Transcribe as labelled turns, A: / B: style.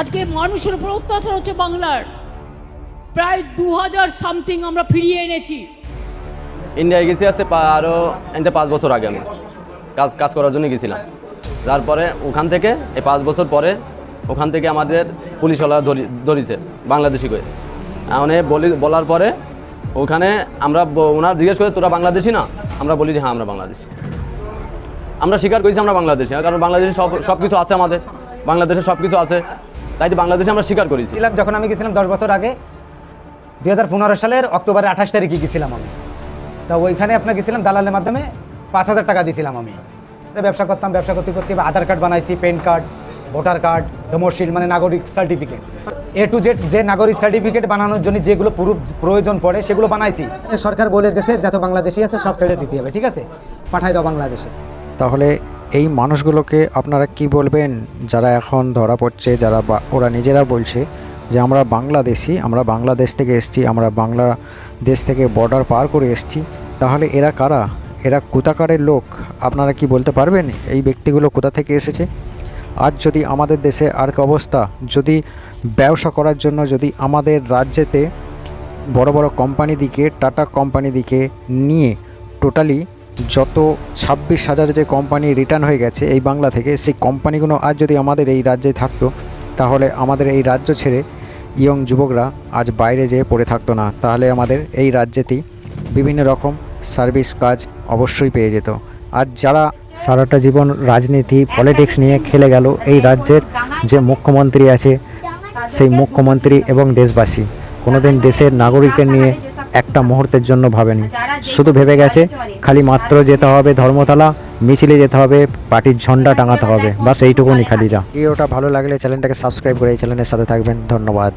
A: আজকে মানুষের উপর অত্যাচার হচ্ছে বাংলার। প্রায় 2000 সামথিং আমরা ফিরিয়ে এনেছি।
B: ইন্ডিয়ায় গেছি আছে আরও এতে 5 বছর আগে আমি কাজ করার জন্য গেছিলাম। তারপরে ওখান থেকে এই 5 বছর পরে ওখান থেকে আমাদের পুলিশওয়ালা ধরিছে বাংলাদেশি করে। মানে বলার পরে ওখানে আমরা ওনার জিজ্ঞেস করে তোরা বাংলাদেশি না? আমরা বলি যে হ্যাঁ আমরা বাংলাদেশি। আমরা স্বীকার করেছি আমরা বাংলাদেশি, কারণ বাংলাদেশে সব কিছু আছে, আমাদের বাংলাদেশে সব কিছু আছে, তাই তো বাংলাদেশে আমরা স্বীকার করেছি।
C: যখন আমি গেছিলাম 10 বছর আগে 2015 সালের অক্টোবরের 28 তারিখে গেছিলাম আমি। তা ওইখানে আপনার গেছিলাম দালালের মাধ্যমে 5000 টাকা দিয়েছিলাম আমি। ব্যবসা করতাম, ব্যবসা করতে করতে আধার কার্ড বানাইছি, প্যান কার্ড, ভোটার কার্ড, ডোমোশিল মানে নাগরিক সার্টিফিকেট, A to Z যে নাগরিক সার্টিফিকেট বানানোর জন্য যেগুলো প্রয়োজন পড়ে সেগুলো বানাইছি। সরকার বলে দিয়েছে যত বাংলাদেশি আছে সব ছেড়ে দিতে হবে, ঠিক আছে, পাঠাই দাও বাংলাদেশে।
D: তাহলে এই মানুষগুলোকে আপনারা কি বলবেন যারা এখন ধরা পড়ছে, যারা ওরা নিজেরা বলছে যে আমরা বাংলাদেশি, আমরা বাংলাদেশ থেকে এসেছি, আমরা বাংলাদেশ থেকে বর্ডার পার করে এসেছি? তাহলে এরা কারা? এরা কোথাকারের লোক? আপনারা কি বলতে পারবেন এই ব্যক্তিগুলো কোথা থেকে এসেছে? আজ যদি আমাদের দেশে আর্থিক অবস্থা, যদি ব্যবসা করার জন্য যদি আমাদের রাজ্যেতে বড় বড় কোম্পানি দিকে, টাটা কোম্পানি দিকে নিয়ে টোটালি যত 26,000 যে কোম্পানি রিটার্ন হয়ে গেছে এই বাংলা থেকে, সেই কোম্পানিগুলো আজ যদি আমাদের এই রাজ্যে থাকতো, তাহলে আমাদের এই রাজ্য ছেড়ে ইয়ং যুবকরা আজ বাইরে যেয়ে পড়ে থাকতো না। তাহলে আমাদের এই রাজ্যেতেই বিভিন্ন রকম সার্ভিস কাজ অবশ্যই পেয়ে যেত। আর যারা সারাটা জীবন রাজনীতি পলিটিক্স নিয়ে খেলে গেল, এই রাজ্যের যে মুখ্যমন্ত্রী আছে সেই মুখ্যমন্ত্রী এবং দেশবাসী কোনোদিন দেশের নাগরিকের নিয়ে একটা মুহূর্তের জন্য ভাবেনি। শুধু ভেবে গেছে খালি মাত্র যেতে হবে ধর্মতলা, মিছিলে যেতে হবে, পার্টির ঝন্ডা টাঙাতে হবে, বাস এইটুকুনি খালি যা। ভিডিওটা ভালো লাগলে চ্যানেলটাকে সাবস্ক্রাইব করে এই চ্যানেলের সাথে থাকবেন। ধন্যবাদ।